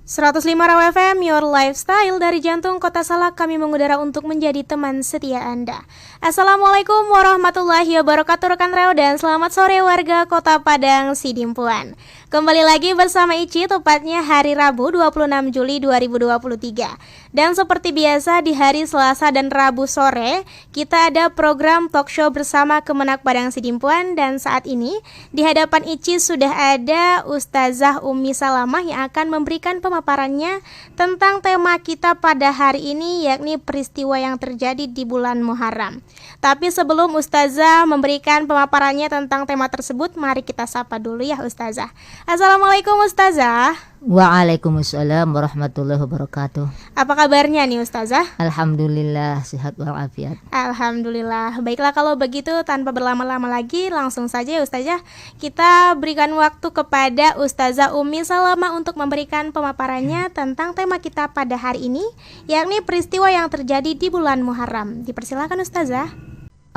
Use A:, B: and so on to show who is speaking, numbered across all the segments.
A: 105 Raw FM, Your Lifestyle. Dari jantung kota Salak kami mengudara untuk menjadi teman setia Anda. Assalamualaikum warahmatullahi wabarakatuh rekan Raw, dan selamat sore warga kota Padang Sidimpuan. Kembali lagi bersama Ici, tepatnya hari Rabu 26 Juli 2023. Dan seperti biasa di hari Selasa dan Rabu sore kita ada program talk show bersama Kemenak Padang Sidimpuan. Dan saat ini di hadapan Ici sudah ada Ustazah Umi Salamah yang akan memberikan pemaparannya tentang tema kita pada hari ini, yakni peristiwa yang terjadi di bulan Muharram. Tapi sebelum Ustazah memberikan pemaparannya tentang tema tersebut, mari kita sapa dulu ya Ustazah. Assalamualaikum Ustazah.
B: Waalaikumsalam warahmatullahi wabarakatuh.
A: Apa kabarnya nih Ustazah?
B: Alhamdulillah sehat walafiat.
A: Alhamdulillah. Baiklah kalau begitu tanpa berlama-lama lagi langsung saja Ustazah kita berikan waktu kepada Ustazah Umi Salamah untuk memberikan pemaparannya tentang tema kita pada hari ini, yakni peristiwa yang terjadi di bulan Muharram. Dipersilakan Ustazah.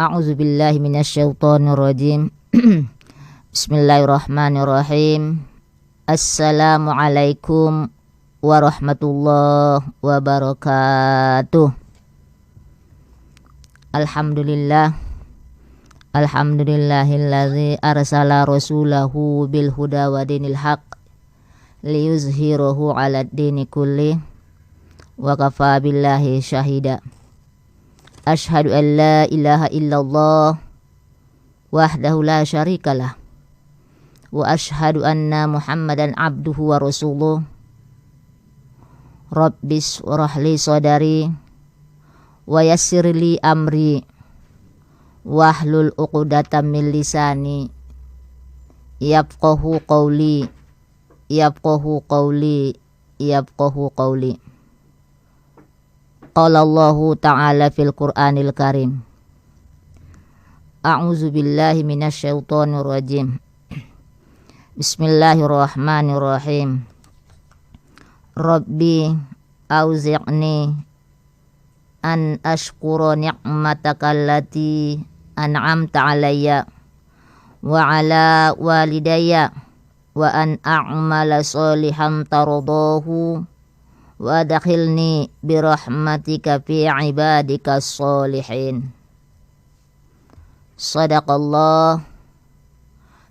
B: A'udzubillahi minasyaitonirrajim. Bismillahirrahmanirrahim. Assalamualaikum warahmatullahi wabarakatuh. Alhamdulillah. Alhamdulillahilladzi arsala rasulahu bil huda wa dinil haq liyuzhirahu 'alad dini kulli wa kafa billahi syahida. Asyhadu an la ilaha illallah wahdahu la syarikalah wa asyhadu anna Muhammadan abduhu wa rasuluh. Rabbis warahli sadari wa yassirli amri wahlul uqdatam min lisani yafqahu qawli yafqahu qawli yafqahu qawli. Qala Allahu ta'ala fil Qur'anil Karim. A'udzu billahi minasyaitonir rajim. Bismillahirrahmanirrahim. Rabbi auzi'ni an ashkura ni'mataka allati an'amta 'alayya wa 'ala walidayya wa an a'mala sholihan tardahu wa adkhilni birahmatika fi 'ibadika sholihin.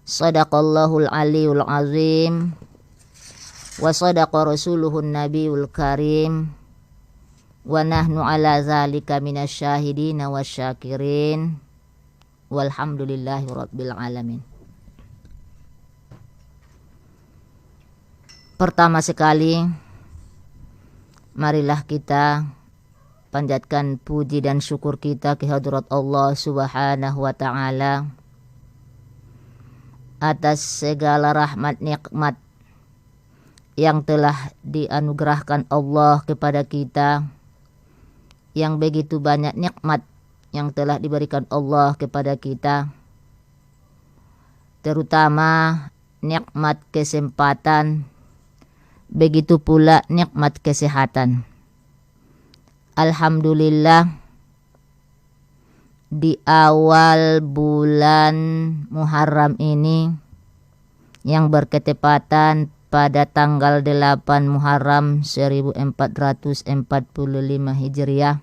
B: Sadaqallahul aliyul azim wa sadaqa rasuluhun nabiyul karim wa nahnu ala zalika minasyahidina wasyakirin walhamdulillahi rabbil alamin. Pertama sekali marilah kita panjatkan puji dan syukur kita kehadirat Allah Subhanahu wa ta'ala atas segala rahmat nikmat yang telah dianugerahkan Allah kepada kita, yang begitu banyak nikmat yang telah diberikan Allah kepada kita, terutama nikmat kesempatan, begitu pula nikmat kesehatan. Alhamdulillah, di awal bulan Muharram ini yang berketepatan pada tanggal 8 Muharram 1445 Hijriah,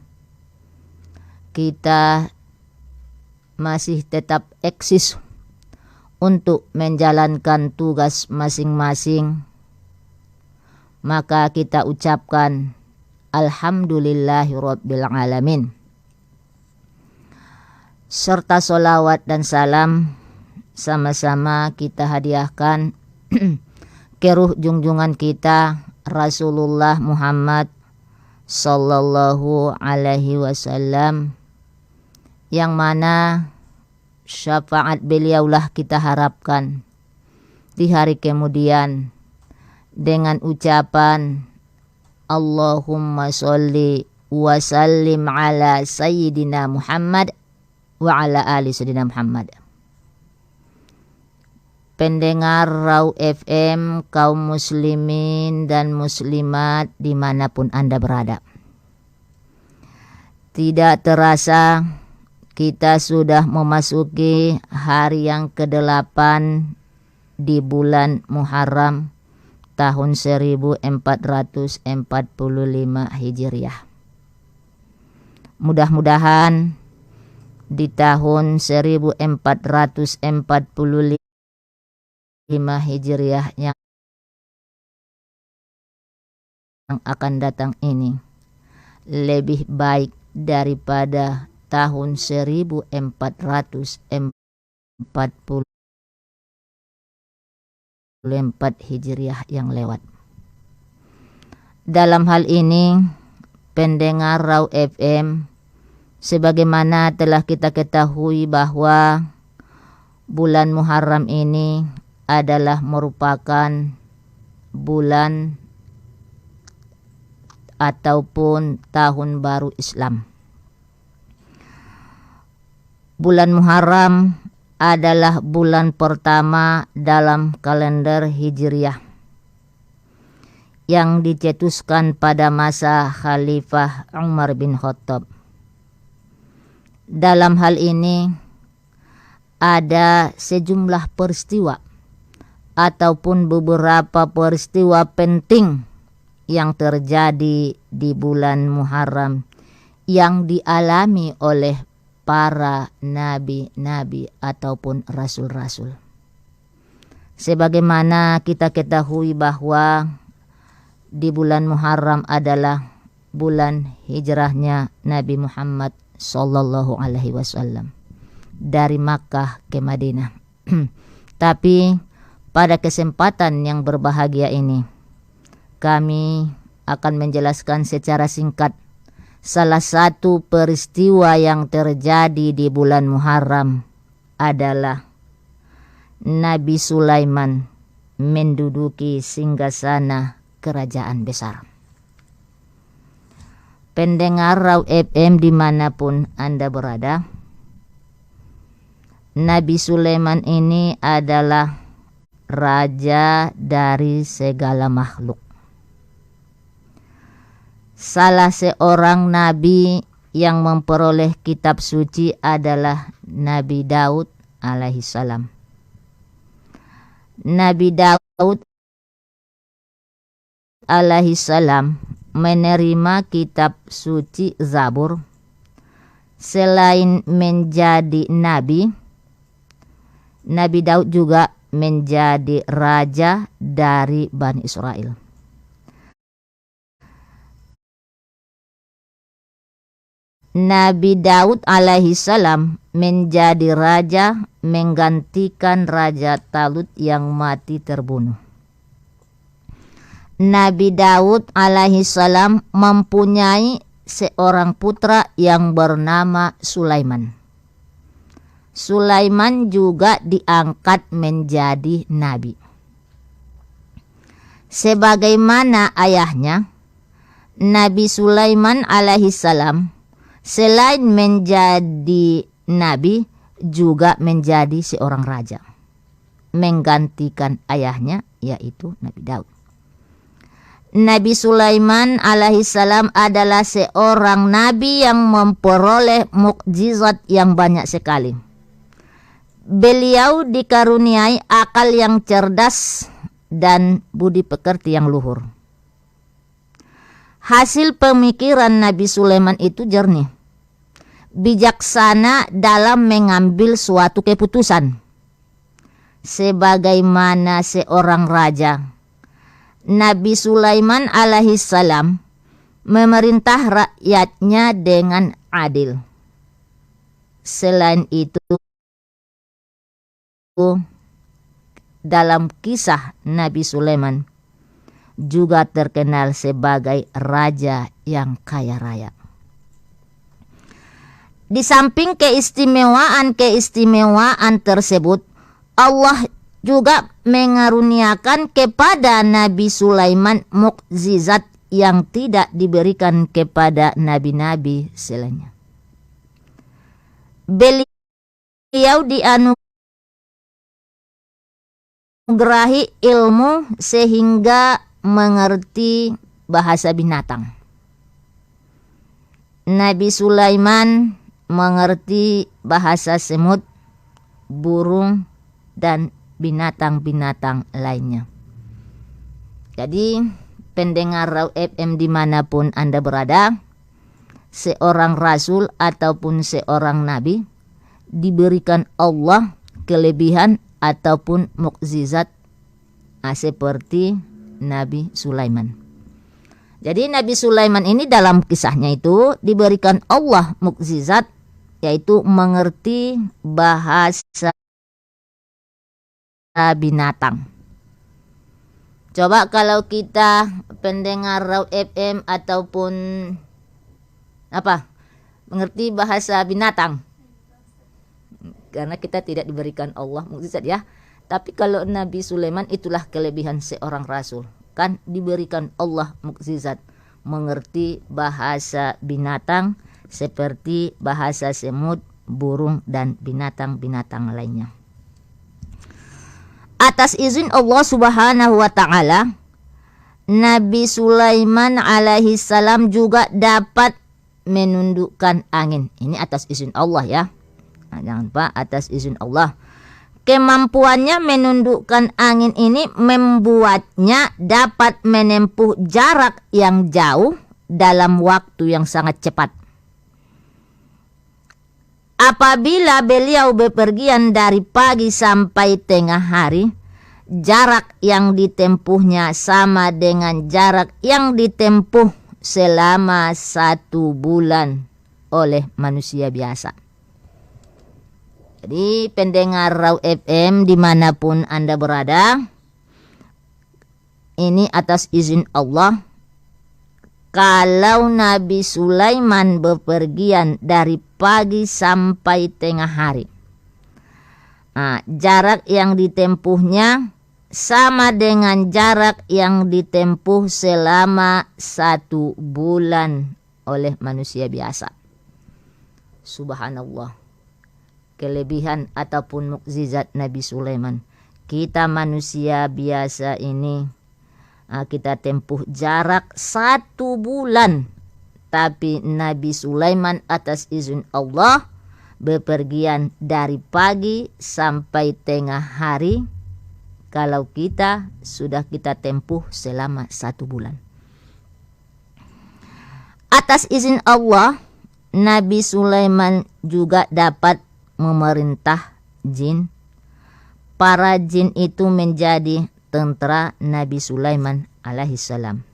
B: kita masih tetap eksis untuk menjalankan tugas masing-masing. Maka kita ucapkan Alhamdulillahirabbil alamin. Serta solawat dan salam sama-sama kita hadiahkan ke ruh junjungan kita Rasulullah Muhammad sallallahu alaihi wasallam, yang mana syafaat beliaulah kita harapkan di hari kemudian dengan ucapan Allahumma sholli wa sallim ala sayyidina Muhammad wa ala ali sayyidina Muhammad. Pendengar Raw FM, kaum muslimin dan muslimat dimanapun Anda berada, tidak terasa kita sudah memasuki hari yang ke-8 di bulan Muharram tahun 1445 Hijriah. Mudah-mudahan di tahun 1445 Hijriah yang akan datang ini lebih baik daripada tahun 1444 Hijriah yang lewat. Dalam hal ini, pendengar Raw FM, sebagaimana telah kita ketahui bahwa bulan Muharram ini adalah merupakan bulan ataupun tahun baru Islam. Bulan Muharram adalah bulan pertama dalam kalender Hijriah yang dicetuskan pada masa Khalifah Umar bin Khattab. Dalam hal ini ada sejumlah peristiwa ataupun beberapa peristiwa penting yang terjadi di bulan Muharram yang dialami oleh para nabi-nabi ataupun rasul-rasul. Sebagaimana kita ketahui bahwa di bulan Muharram adalah bulan hijrahnya Nabi Muhammad sallallahu alaihi wasallam dari Makkah ke Madinah. Tapi pada kesempatan yang berbahagia ini kami akan menjelaskan secara singkat salah satu peristiwa yang terjadi di bulan Muharram adalah Nabi Sulaiman menduduki singgasana kerajaan besar. Pendengar Raw FM dimanapun Anda berada, Nabi Sulaiman ini adalah raja dari segala makhluk. Salah seorang nabi yang memperoleh kitab suci adalah Nabi Daud alaihissalam. Nabi Daud alaihissalam menerima kitab suci Zabur. Selain menjadi nabi, Nabi Daud juga menjadi raja dari Bani Israel. Nabi Daud alaihissalam menjadi raja menggantikan Raja Talut yang mati terbunuh. Nabi Daud alaihissalam mempunyai seorang putra yang bernama Sulaiman. Sulaiman juga diangkat menjadi nabi. Sebagaimana ayahnya, Nabi Sulaiman alaihissalam selain menjadi nabi juga menjadi seorang raja, menggantikan ayahnya yaitu Nabi Daud. Nabi Sulaiman alaihissalam adalah seorang nabi yang memperoleh mukjizat yang banyak sekali. Beliau dikaruniai akal yang cerdas dan budi pekerti yang luhur. Hasil pemikiran Nabi Sulaiman itu jernih, bijaksana dalam mengambil suatu keputusan. Sebagaimana seorang raja, Nabi Sulaiman alaihissalam memerintah rakyatnya dengan adil. Selain itu, dalam kisah Nabi Sulaiman juga terkenal sebagai raja yang kaya raya. Di samping keistimewaan tersebut, Allah juga mengaruniakan kepada Nabi Sulaiman mukjizat yang tidak diberikan kepada nabi-nabi selainnya. Beliau dianugerahi ilmu sehingga mengerti bahasa binatang. Nabi Sulaiman mengerti bahasa semut, burung, dan binatang-binatang lainnya. Jadi pendengar Raw FM dimanapun Anda berada, seorang rasul ataupun seorang nabi diberikan Allah kelebihan ataupun mukjizat seperti Nabi Sulaiman. Jadi Nabi Sulaiman ini dalam kisahnya itu diberikan Allah mukjizat, yaitu mengerti bahasa binatang. Coba kalau kita pendengar Raw FM ataupun mengerti bahasa binatang, karena kita tidak diberikan Allah mukjizat ya. Tapi kalau Nabi Sulaiman, itulah kelebihan seorang rasul, kan diberikan Allah mukjizat mengerti bahasa binatang seperti bahasa semut, burung dan binatang-binatang lainnya. Atas izin Allah Subhanahu wa taala, Nabi Sulaiman alaihi salam juga dapat menundukkan angin. Ini atas izin Allah ya. Nah, jangan lupa atas izin Allah. Kemampuannya menundukkan angin ini membuatnya dapat menempuh jarak yang jauh dalam waktu yang sangat cepat. Apabila beliau bepergian dari pagi sampai tengah hari, jarak yang ditempuhnya sama dengan jarak yang ditempuh selama 1 bulan oleh manusia biasa. Jadi pendengar Raw FM dimanapun Anda berada, ini atas izin Allah. Kalau Nabi Sulaiman bepergian dari pagi sampai tengah hari, jarak yang ditempuhnya sama dengan jarak yang ditempuh selama 1 bulan oleh manusia biasa. Subhanallah, kelebihan ataupun mukjizat Nabi Sulaiman. Kita manusia biasa ini kita tempuh jarak 1 bulan, tapi Nabi Sulaiman atas izin Allah bepergian dari pagi sampai tengah hari, kalau kita sudah kita tempuh selama 1 bulan. Atas izin Allah, Nabi Sulaiman juga dapat memerintah jin. Para jin itu menjadi tentara Nabi Sulaiman alaihissalam.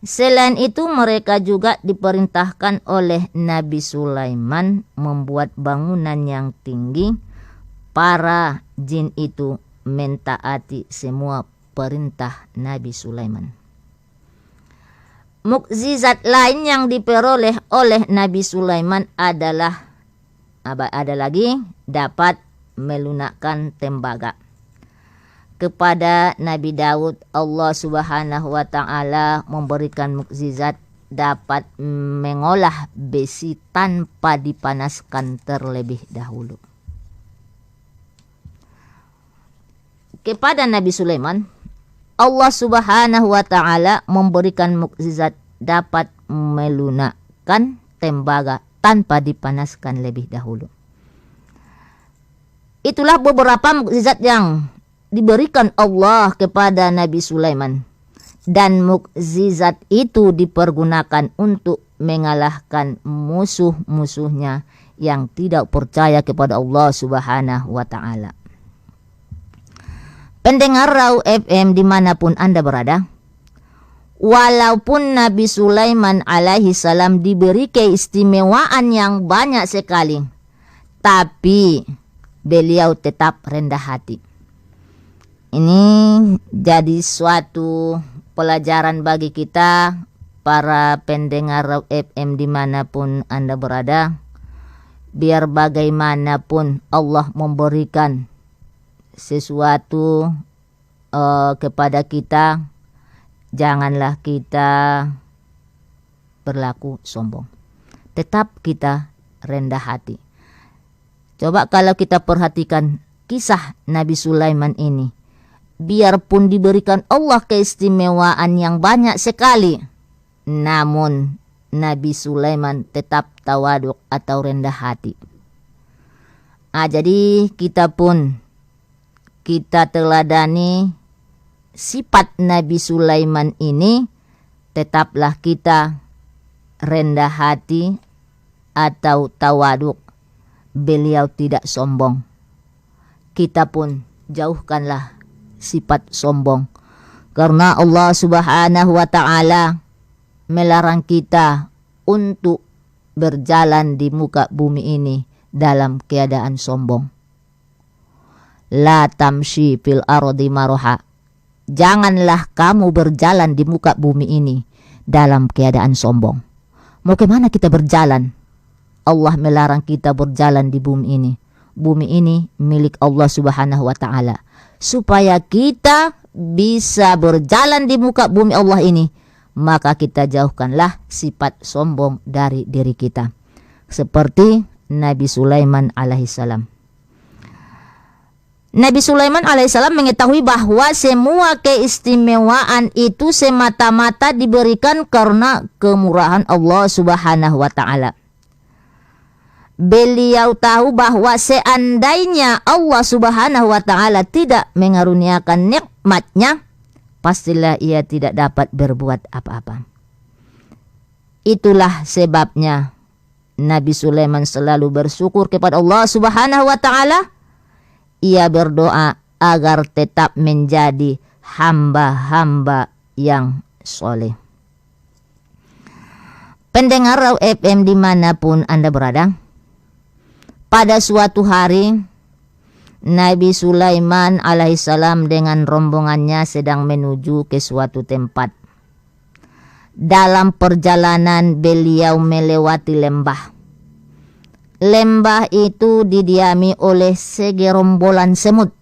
B: Selain itu mereka juga diperintahkan oleh Nabi Sulaiman membuat bangunan yang tinggi. Para jin itu mentaati semua perintah Nabi Sulaiman. Mukjizat lain yang diperoleh oleh Nabi Sulaiman adalah ada lagi dapat melunakkan tembaga. Kepada Nabi Daud, Allah Subhanahu wa taala memberikan mukjizat dapat mengolah besi tanpa dipanaskan terlebih dahulu. Kepada Nabi Sulaiman, Allah Subhanahu wa taala memberikan mukjizat dapat melunakkan tembaga tanpa dipanaskan lebih dahulu. Itulah beberapa mukjizat yang diberikan Allah kepada Nabi Sulaiman, dan mukjizat itu dipergunakan untuk mengalahkan musuh-musuhnya yang tidak percaya kepada Allah Subhanahu wa taala. Pendengar Raw FM dimanapun Anda berada, walaupun Nabi Sulaiman alaihi salam diberi keistimewaan yang banyak sekali, tapi beliau tetap rendah hati. Ini jadi suatu pelajaran bagi kita para pendengar Raw FM dimanapun Anda berada. Biar bagaimanapun Allah memberikan sesuatu kepada kita, janganlah kita berlaku sombong. Tetap kita rendah hati. Coba kalau kita perhatikan kisah Nabi Sulaiman ini, biarpun diberikan Allah keistimewaan yang banyak sekali, namun Nabi Sulaiman tetap tawaduk atau rendah hati. Jadi kita pun kita teladani sifat Nabi Sulaiman ini, tetaplah kita rendah hati atau tawaduk. Beliau tidak sombong. Kita pun jauhkanlah sifat sombong. Karena Allah Subhanahu wa ta'ala melarang kita untuk berjalan di muka bumi ini dalam keadaan sombong. La tamshi fil ardi maroha. Janganlah kamu berjalan di muka bumi ini dalam keadaan sombong. Mau kemana kita berjalan? Allah melarang kita berjalan di bumi ini. Bumi ini milik Allah Subhanahu wa ta'ala. Supaya kita bisa berjalan di muka bumi Allah ini, maka kita jauhkanlah sifat sombong dari diri kita. Seperti Nabi Sulaiman alaihissalam. Nabi Sulaiman alaihissalam mengetahui bahwa semua keistimewaan itu semata-mata diberikan karena kemurahan Allah Subhanahu wa ta'ala. Beliau tahu bahwa seandainya Allah Subhanahu wa ta'ala tidak mengaruniakan nikmatnya, pastilah ia tidak dapat berbuat apa-apa. Itulah sebabnya Nabi Sulaiman selalu bersyukur kepada Allah Subhanahu wa ta'ala. Ia berdoa agar tetap menjadi hamba-hamba yang soleh. Pendengar Raw FM dimanapun Anda berada, pada suatu hari Nabi Sulaiman alaihissalam dengan rombongannya sedang menuju ke suatu tempat. Dalam perjalanan beliau melewati lembah. Lembah itu didiami oleh segerombolan semut.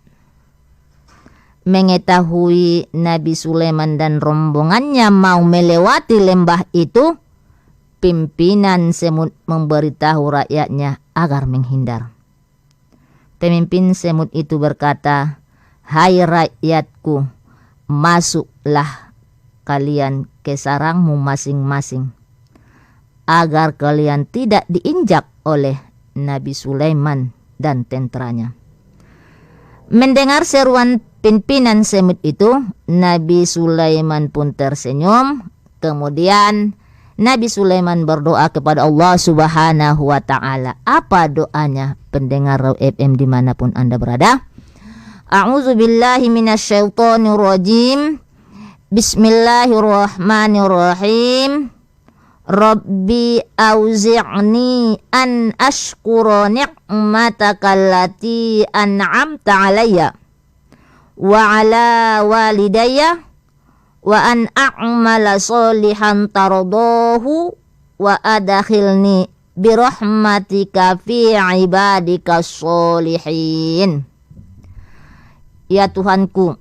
B: Mengetahui Nabi Sulaiman dan rombongannya mau melewati lembah itu, pimpinan semut memberitahu rakyatnya agar menghindar. Pemimpin semut itu berkata, "Hai rakyatku, masuklah kalian ke sarangmu masing-masing, agar kalian tidak diinjak oleh Nabi Sulaiman dan tentaranya." Mendengar seruan pimpinan semut itu, Nabi Sulaiman pun tersenyum. Kemudian Nabi Sulaiman berdoa kepada Allah Subhanahu wa ta'ala. Apa doanya, pendengar Raw FM dimanapun Anda berada? A'udzu billahi minasyaitonir rajim. Bismillahirrahmanirrahim. Rabbi auzi'ni an ashkura ni'mataka allati an'amta alayya wa ala walidayya wa an a'mala solihan tardahu wa adkhilni birahmatika fi ibadika sholihin. Ya Tuhanku,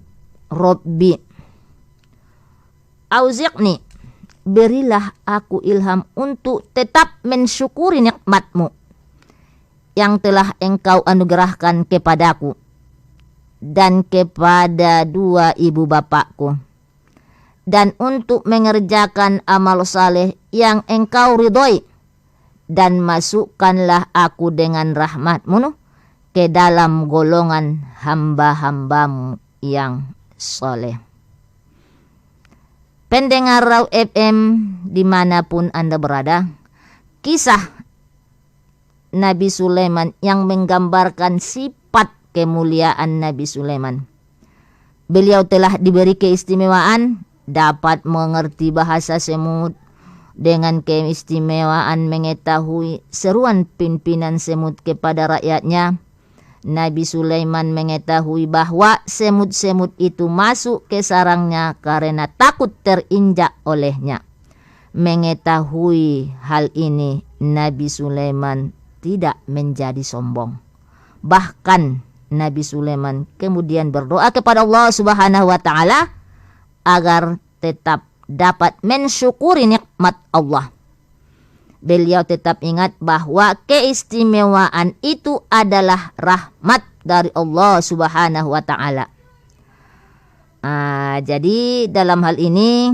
B: Rabbi, auzi'ni, berilah aku ilham untuk tetap mensyukuri nikmat-Mu yang telah Engkau anugerahkan kepadaku dan kepada dua ibu bapakku, dan untuk mengerjakan amal saleh yang Engkau ridhoi, dan masukkanlah aku dengan rahmat-Mu ke dalam golongan hamba-hamba-Mu yang soleh. Pendengar Raw FM dimanapun Anda berada, kisah Nabi Sulaiman yang menggambarkan sifat kemuliaan Nabi Sulaiman. Beliau telah diberi keistimewaan dapat mengerti bahasa semut, dengan keistimewaan mengetahui seruan pimpinan semut kepada rakyatnya. Nabi Sulaiman mengetahui bahwa semut-semut itu masuk ke sarangnya karena takut terinjak olehnya. Mengetahui hal ini, Nabi Sulaiman tidak menjadi sombong. Bahkan Nabi Sulaiman kemudian berdoa kepada Allah Subhanahu wa ta'ala agar tetap dapat mensyukuri nikmat Allah. Beliau tetap ingat bahwa keistimewaan itu adalah rahmat dari Allah Subhanahu wa ta'ala. Jadi dalam hal ini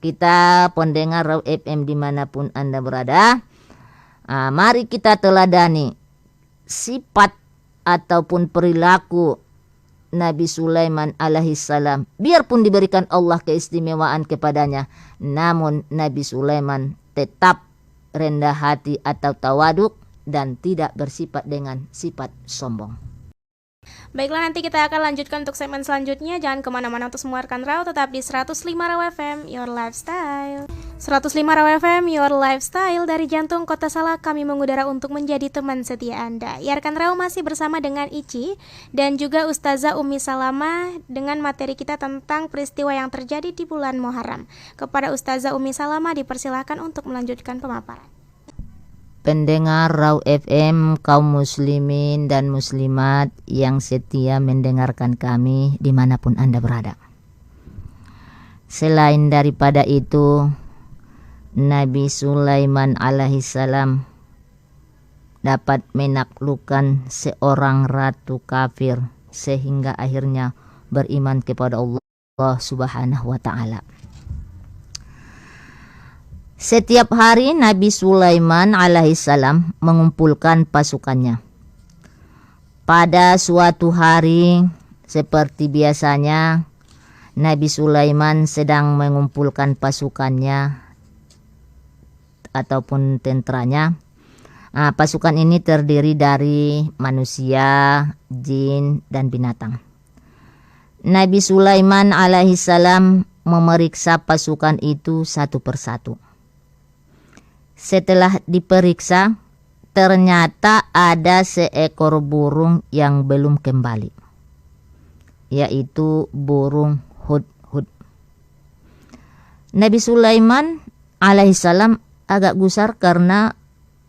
B: kita pendengar Raw FM dimanapun Anda berada, mari kita teladani sifat ataupun perilaku Nabi Sulaiman alaihissalam, biarpun diberikan Allah keistimewaan kepadanya, namun Nabi Sulaiman tetap rendah hati atau tawaduk dan tidak bersifat dengan sifat sombong.
A: Baiklah, nanti kita akan lanjutkan untuk segmen selanjutnya. Jangan kemana-mana untuk semua rekan Rau, tetap di 105 Rau FM, Your Lifestyle. 105 Rau FM, Your Lifestyle. Dari jantung kota Salak, kami mengudara untuk menjadi teman setia Anda. Ya, rekan Rau, masih bersama dengan Ici dan juga Ustazah Umi Salama dengan materi kita tentang peristiwa yang terjadi di bulan Muharram. Kepada Ustazah Umi Salama dipersilakan untuk melanjutkan pemaparan.
B: Pendengar Rau FM, kaum muslimin dan muslimat yang setia mendengarkan kami dimanapun Anda berada. Selain daripada itu, Nabi Sulaiman alaihissalam dapat menaklukkan seorang ratu kafir sehingga akhirnya beriman kepada Allah Subhanahu wa ta'ala. Setiap hari Nabi Sulaiman alaihissalam mengumpulkan pasukannya. Pada suatu hari seperti biasanya Nabi Sulaiman sedang mengumpulkan pasukannya ataupun tentaranya. Pasukan ini terdiri dari manusia, jin, dan binatang. Nabi Sulaiman alaihissalam memeriksa pasukan itu satu persatu. Setelah diperiksa, ternyata ada seekor burung yang belum kembali, yaitu burung hudhud. Nabi Sulaiman alaihissalam agak gusar karena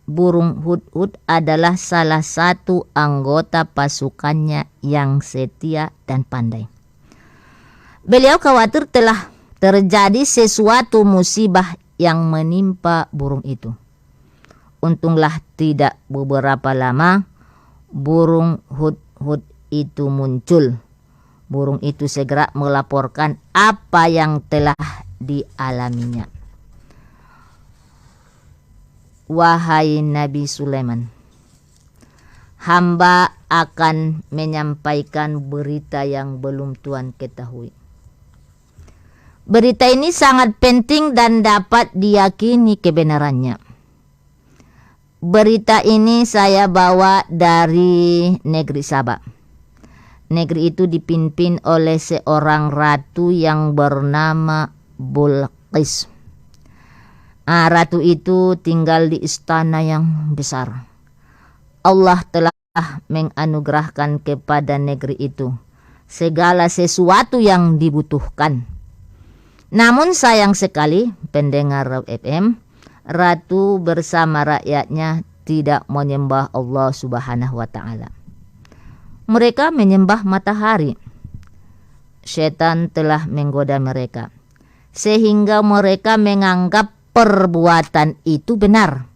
B: burung hudhud adalah salah satu anggota pasukannya yang setia dan pandai. Beliau khawatir telah terjadi sesuatu musibah yang menimpa burung itu. Untunglah tidak beberapa lama burung hudhud itu muncul. Burung itu segera melaporkan apa yang telah dialaminya. Wahai Nabi Sulaiman, hamba akan menyampaikan berita yang belum Tuhan ketahui. Berita ini sangat penting dan dapat diyakini kebenarannya. Berita ini saya bawa dari negeri Saba. Negeri itu dipimpin oleh seorang ratu yang bernama Bulqis. Ratu itu tinggal di istana yang besar. Allah telah menganugerahkan kepada negeri itu segala sesuatu yang dibutuhkan. Namun sayang sekali, pendengar Rau FM, ratu bersama rakyatnya tidak menyembah Allah Subhanahu wa ta'ala. Mereka menyembah matahari. Setan telah menggoda mereka, sehingga mereka menganggap perbuatan itu benar.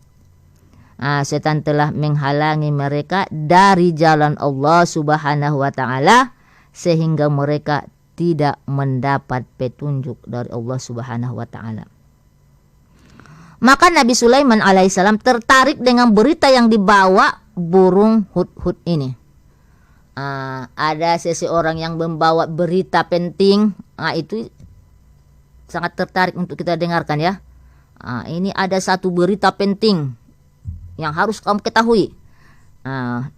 B: Setan telah menghalangi mereka dari jalan Allah Subhanahu wa ta'ala, sehingga mereka tidak mendapat petunjuk dari Allah Subhanahu wa ta'ala. Maka Nabi Sulaiman alaihissalam tertarik dengan berita yang dibawa burung hudhud ini. Ada seseorang yang membawa berita penting, itu sangat tertarik untuk kita dengarkan ya. Ini ada satu berita penting yang harus kamu ketahui.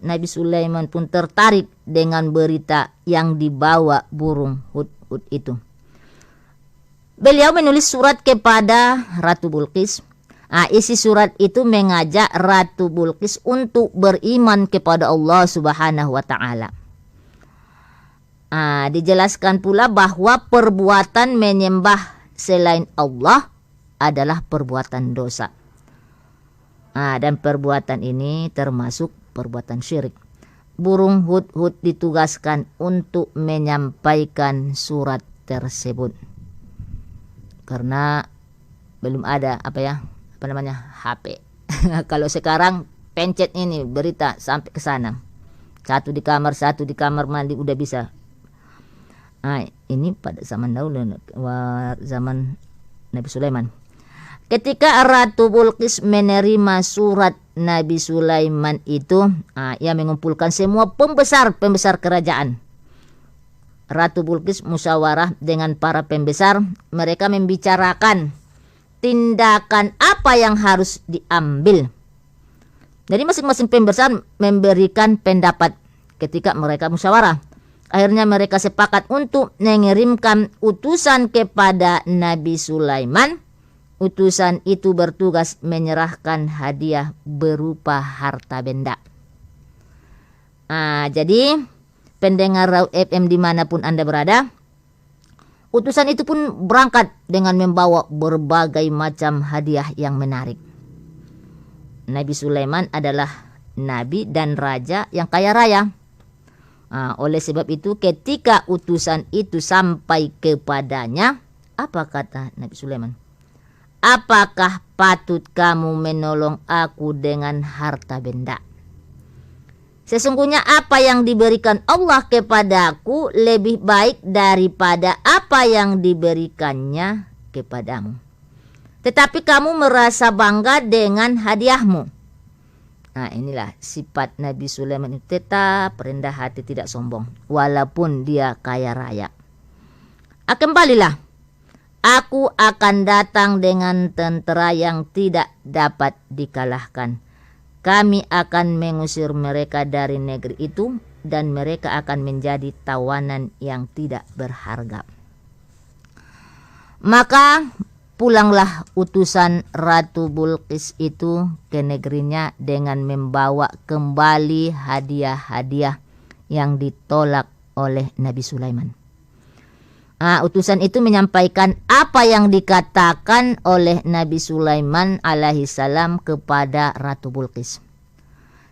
B: Nabi Sulaiman pun tertarik dengan berita yang dibawa burung hudhud itu. Beliau menulis surat kepada Ratu Bulqis. Isi surat itu mengajak Ratu Bulqis untuk beriman kepada Allah Subhanahu wa ta'ala. Dijelaskan pula bahwa perbuatan menyembah selain Allah adalah perbuatan dosa. Dan perbuatan ini termasuk perbuatan syirik. Burung hudhud ditugaskan untuk menyampaikan surat tersebut. Karena belum ada HP. Kalau sekarang pencet ini berita sampai ke sana. Satu di kamar mandi udah bisa. Ini pada zaman dahulu, zaman Nabi Sulaiman. Ketika Ratu Bulqis menerima surat Nabi Sulaiman itu, ia mengumpulkan semua pembesar kerajaan Ratu Bilqis musyawarah dengan para pembesar. Mereka membicarakan tindakan apa yang harus diambil. Jadi masing-masing pembesar memberikan pendapat ketika mereka musyawarah. Akhirnya mereka sepakat untuk mengirimkan utusan kepada Nabi Sulaiman. Utusan itu bertugas menyerahkan hadiah berupa harta benda. Jadi pendengar Raw FM dimanapun Anda berada, utusan itu pun berangkat dengan membawa berbagai macam hadiah yang menarik. Nabi Sulaiman adalah nabi dan raja yang kaya raya. Oleh sebab itu ketika utusan itu sampai kepadanya, apa kata Nabi Sulaiman? Apakah patut kamu menolong aku dengan harta benda? Sesungguhnya apa yang diberikan Allah kepadaku lebih baik daripada apa yang diberikannya kepadamu. Tetapi kamu merasa bangga dengan hadiahmu. Inilah sifat Nabi Sulaiman itu, tetap rendah hati, tidak sombong, walaupun dia kaya raya. Kembalilah, aku akan datang dengan tentera yang tidak dapat dikalahkan. Kami akan mengusir mereka dari negeri itu dan mereka akan menjadi tawanan yang tidak berharga. Maka pulanglah utusan Ratu Bilqis itu ke negerinya dengan membawa kembali hadiah-hadiah yang ditolak oleh Nabi Sulaiman. Utusan itu menyampaikan apa yang dikatakan oleh Nabi Sulaiman alaihissalam kepada Ratu Bilqis.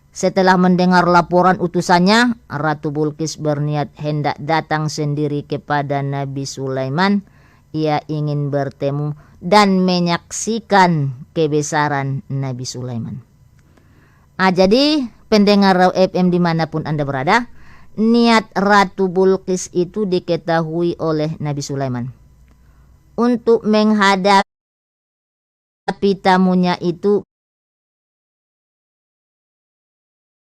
B: Setelah mendengar laporan utusannya, Ratu Bilqis berniat hendak datang sendiri kepada Nabi Sulaiman. Ia ingin bertemu dan menyaksikan kebesaran Nabi Sulaiman. Jadi pendengar Raw FM dimanapun Anda berada, niat Ratu Bilqis itu diketahui oleh Nabi Sulaiman. Untuk menghadapi tamunya itu,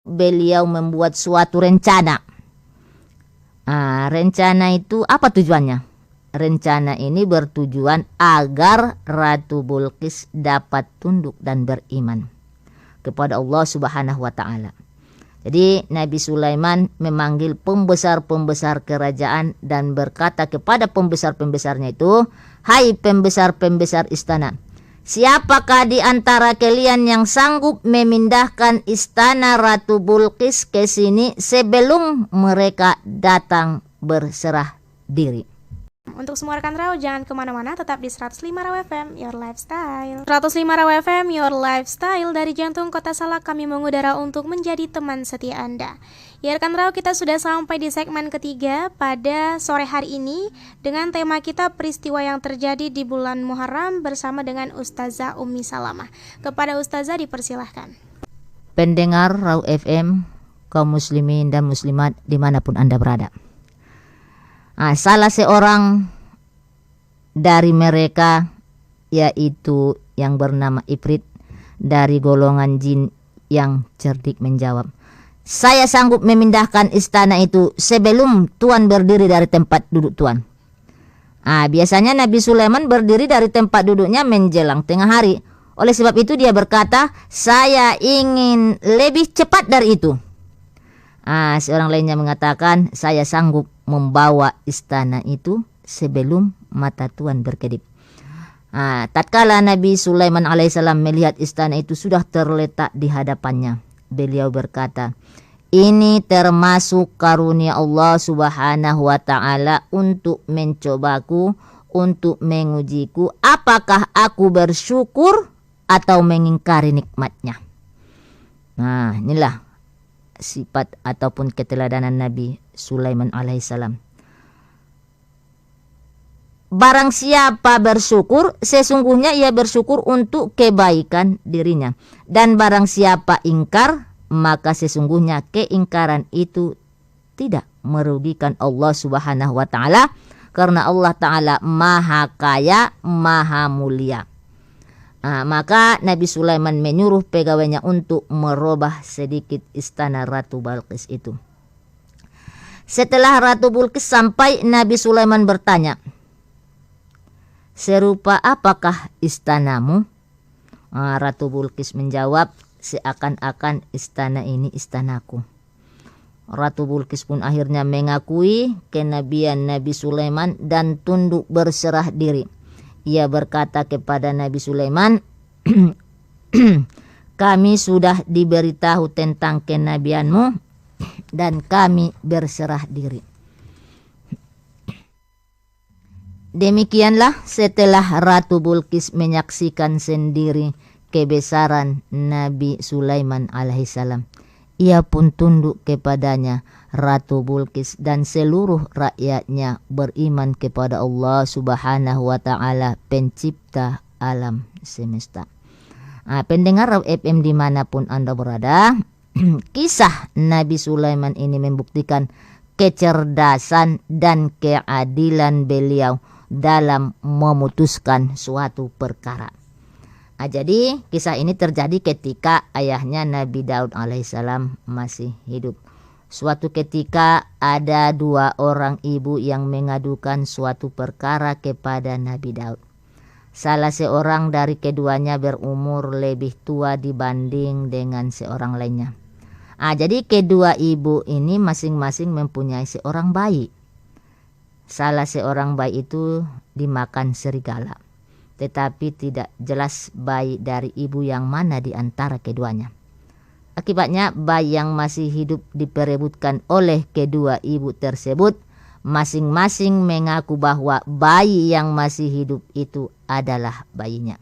B: beliau membuat suatu rencana. Rencana itu apa tujuannya? Rencana ini bertujuan agar Ratu Bilqis dapat tunduk dan beriman kepada Allah Subhanahu wa taala. Jadi Nabi Sulaiman memanggil pembesar-pembesar kerajaan dan berkata kepada pembesar-pembesarnya itu, "Hai pembesar-pembesar istana, siapakah di antara kalian yang sanggup memindahkan istana Ratu Bilqis ke sini sebelum mereka datang berserah diri?"
A: Untuk semua rekan Raw, jangan kemana-mana, tetap di 105 Raw FM, Your Lifestyle. 105 Raw FM, Your Lifestyle, dari jantung kota Salak kami mengudara untuk menjadi teman setia Anda. Ya rekan Raw, kita sudah sampai di segmen ketiga pada sore hari ini dengan tema kita peristiwa yang terjadi di bulan Muharram bersama dengan Ustazah Ummi Salamah. Kepada Ustazah dipersilahkan.
B: Pendengar Raw FM, kaum muslimin dan muslimat dimanapun Anda berada. Salah seorang dari mereka yaitu yang bernama Ifrit dari golongan jin yang cerdik menjawab, "Saya sanggup memindahkan istana itu sebelum Tuan berdiri dari tempat duduk Tuan." Biasanya Nabi Sulaiman berdiri dari tempat duduknya menjelang tengah hari. Oleh sebab itu dia berkata, "Saya ingin lebih cepat dari itu." Seorang lainnya mengatakan, "Saya sanggup membawa istana itu sebelum mata Tuan berkedip." Tatkala Nabi Sulaiman alaihissalam melihat istana itu sudah terletak di hadapannya, beliau berkata, "Ini termasuk karunia Allah Subhanahu wa taala untuk mencobaku, untuk mengujiku apakah aku bersyukur atau mengingkari nikmatnya." Inilah sifat ataupun keteladanan Nabi Sulaiman alaihissalam. Barang siapa bersyukur, sesungguhnya ia bersyukur untuk kebaikan dirinya. Dan barang siapa ingkar, maka sesungguhnya keingkaran itu tidak merugikan Allah Subhanahu wa taala, karena Allah taala maha kaya, maha mulia. Maka Nabi Sulaiman menyuruh pegawainya untuk merubah sedikit istana Ratu Bilqis itu. Setelah Ratu Bilqis sampai, Nabi Sulaiman bertanya, "Serupa apakah istanamu?" Ratu Bilqis menjawab, "Seakan-akan istana ini istanaku." Ratu Bilqis pun akhirnya mengakui kenabian Nabi Sulaiman dan tunduk berserah diri. Ia berkata kepada Nabi Sulaiman, "Kami sudah diberitahu tentang kenabianmu dan kami berserah diri." Demikianlah setelah Ratu Bilqis menyaksikan sendiri kebesaran Nabi Sulaiman alaihissalam, ia pun tunduk kepadanya. Ratu Bilqis dan seluruh rakyatnya beriman kepada Allah Subhanahu wa Ta'ala, pencipta alam semesta. Pendengar FM dimanapun Anda berada, kisah Nabi Sulaiman ini membuktikan kecerdasan dan keadilan beliau dalam memutuskan suatu perkara. Jadi kisah ini terjadi ketika ayahnya Nabi Daud alaihissalam masih hidup. Suatu ketika ada dua orang ibu yang mengadukan suatu perkara kepada Nabi Daud. Salah seorang dari keduanya berumur lebih tua dibanding dengan seorang lainnya. Jadi kedua ibu ini masing-masing mempunyai seorang bayi. Salah seorang bayi itu dimakan serigala, tetapi tidak jelas bayi dari ibu yang mana di antara keduanya. Akibatnya bayi yang masih hidup diperebutkan oleh kedua ibu tersebut. Masing-masing mengaku bahwa bayi yang masih hidup itu adalah bayinya.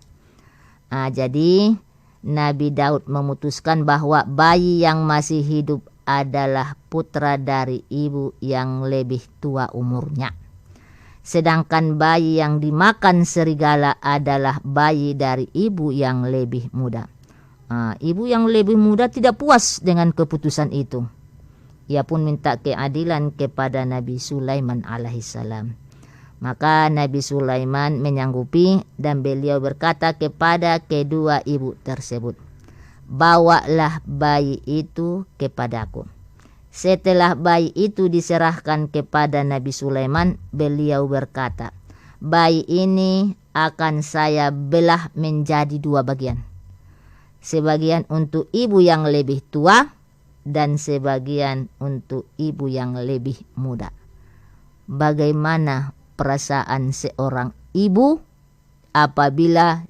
B: Jadi Nabi Daud memutuskan bahwa bayi yang masih hidup adalah putra dari ibu yang lebih tua umurnya. Sedangkan bayi yang dimakan serigala adalah bayi dari ibu yang lebih muda. Ibu yang lebih muda tidak puas dengan keputusan itu. Ia pun minta keadilan kepada Nabi Sulaiman alaihissalam. Maka Nabi Sulaiman menyanggupi dan beliau berkata kepada kedua ibu tersebut, "Bawalah bayi itu kepadaku." Setelah bayi itu diserahkan kepada Nabi Sulaiman, beliau berkata, "Bayi ini akan saya belah menjadi dua bagian. Sebagian untuk ibu yang lebih tua dan sebagian untuk ibu yang lebih muda." Bagaimana perasaan seorang ibu apabila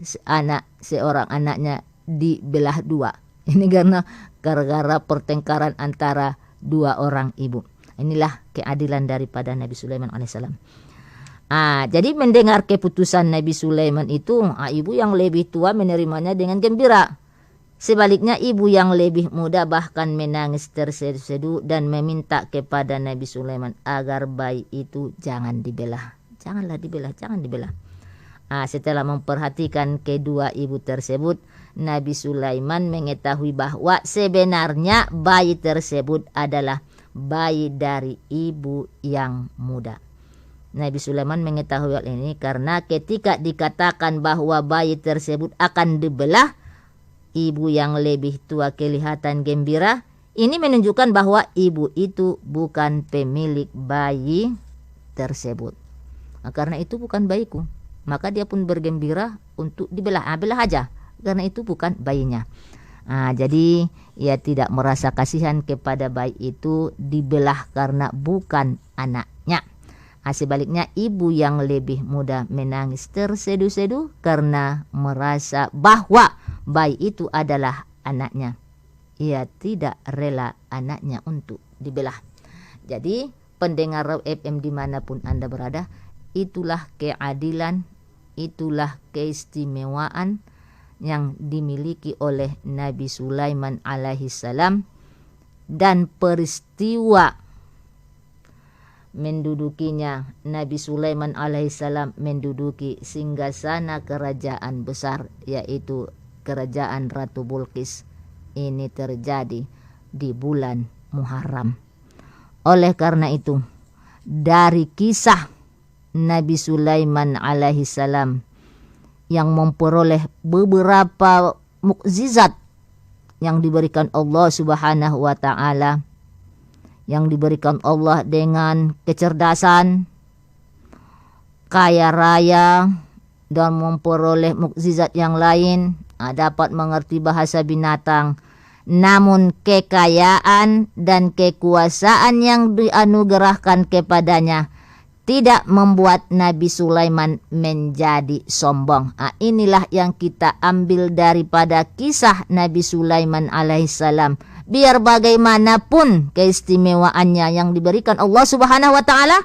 B: seorang anaknya dibelah dua? Ini karena gara-gara pertengkaran antara dua orang ibu. Inilah keadilan daripada Nabi Sulaiman alaihissalam. Jadi mendengar keputusan Nabi Sulaiman itu, ibu yang lebih tua menerimanya dengan gembira. Sebaliknya ibu yang lebih muda bahkan menangis tersedu-sedu dan meminta kepada Nabi Sulaiman agar bayi itu jangan dibelah. Janganlah dibelah, jangan dibelah. Setelah memperhatikan kedua ibu tersebut, Nabi Sulaiman mengetahui bahwa sebenarnya bayi tersebut adalah bayi dari ibu yang muda. Nabi Sulaiman mengetahui hal ini karena ketika dikatakan bahwa bayi tersebut akan dibelah, ibu yang lebih tua kelihatan gembira. Ini menunjukkan bahwa ibu itu bukan pemilik bayi tersebut. Karena itu bukan bayiku, maka dia pun bergembira untuk dibelah. Belah aja, karena itu bukan bayinya. Jadi ia tidak merasa kasihan kepada bayi itu dibelah karena bukan anaknya. Sebaliknya ibu yang lebih muda menangis tersedu-sedu karena merasa bahwa bayi itu adalah anaknya. Ia tidak rela anaknya untuk dibelah. Jadi pendengar Raw FM dimanapun Anda berada, itulah keadilan, itulah keistimewaan yang dimiliki oleh Nabi Sulaiman alaihissalam, dan peristiwa mendudukinya Nabi Sulaiman alaihissalam menduduki singgasana kerajaan besar, yaitu kerajaan Ratu Bilqis. Ini terjadi di bulan Muharram. Oleh karena itu, dari kisah Nabi Sulaiman alaihissalam yang memperoleh beberapa mukjizat yang diberikan Allah Subhanahu wa Ta'ala, yang diberikan Allah dengan kecerdasan, kaya raya, dan memperoleh mukjizat yang lain, dapat mengerti bahasa binatang. Namun kekayaan dan kekuasaan yang dianugerahkan kepadanya tidak membuat Nabi Sulaiman menjadi sombong. Inilah yang kita ambil daripada kisah Nabi Sulaiman alaihissalam. Biar bagaimanapun keistimewaannya yang diberikan Allah Subhanahu wa taala,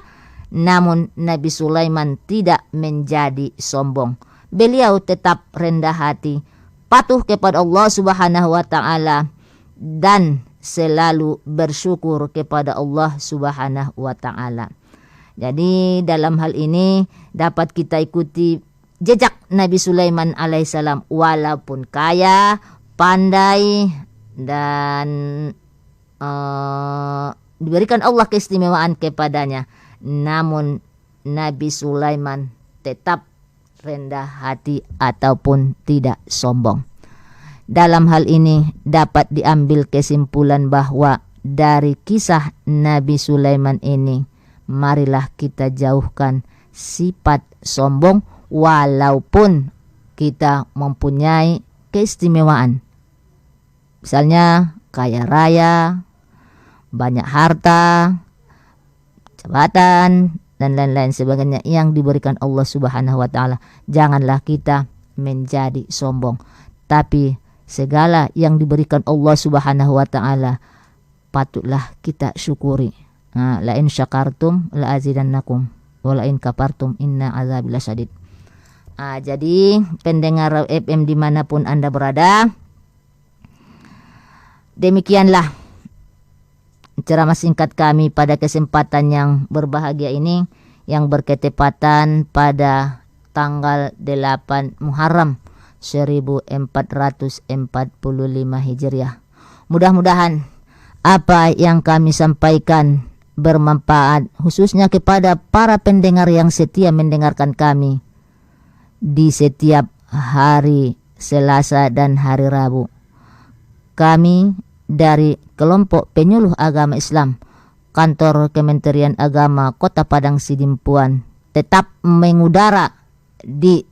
B: namun Nabi Sulaiman tidak menjadi sombong. Beliau tetap rendah hati, patuh kepada Allah Subhanahu wa taala, dan selalu bersyukur kepada Allah Subhanahu wa taala. Jadi dalam hal ini dapat kita ikuti jejak Nabi Sulaiman alaihissalam, walaupun kaya, pandai, dan diberikan Allah keistimewaan kepadanya, namun Nabi Sulaiman tetap rendah hati ataupun tidak sombong. Dalam hal ini dapat diambil kesimpulan bahwa dari kisah Nabi Sulaiman ini, marilah kita jauhkan sifat sombong walaupun kita mempunyai keistimewaan. Misalnya kaya raya, banyak harta, jabatan, dan lain-lain sebagainya yang diberikan Allah Subhanahu wa taala. Janganlah kita menjadi sombong. Tapi segala yang diberikan Allah Subhanahu wa taala patutlah kita syukuri. La in syakartum la azidannakum wa la in kafartum inna azabi lasyadid. Jadi pendengar FM dimanapun Anda berada, demikianlah ceramah singkat kami pada kesempatan yang berbahagia ini, yang berketepatan pada tanggal 8 Muharram 1445 Hijriah. Mudah-mudahan apa yang kami sampaikan bermanfaat, khususnya kepada para pendengar yang setia mendengarkan kami di setiap hari Selasa dan hari Rabu. Kami dari kelompok penyuluh agama Islam Kantor Kementerian Agama Kota Padang Sidimpuan tetap mengudara di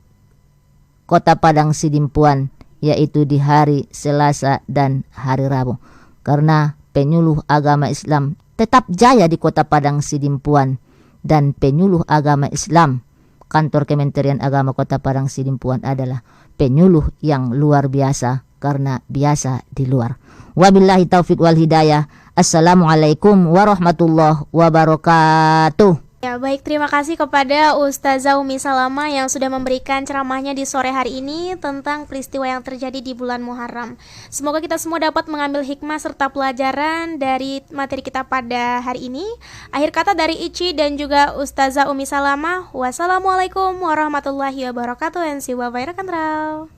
B: Kota Padang Sidimpuan, yaitu di hari Selasa dan hari Rabu, karena penyuluh agama Islam tetap jaya di Kota Padang Sidimpuan, dan penyuluh agama Islam Kantor Kementerian Agama Kota Padang Sidimpuan adalah penyuluh yang luar biasa, karena biasa di luar. Wabillahi taufik wal hidayah. Assalamualaikum warahmatullahi wabarakatuh.
A: Ya, baik, terima kasih kepada Ustazah Umi Salama yang sudah memberikan ceramahnya di sore hari ini tentang peristiwa yang terjadi di bulan Muharram. Semoga kita semua dapat mengambil hikmah serta pelajaran dari materi kita pada hari ini. Akhir kata dari Ici dan juga Ustazah Umi Salama. Wassalamualaikum warahmatullahi wabarakatuh. And see you, bye-bye, rekan Rau.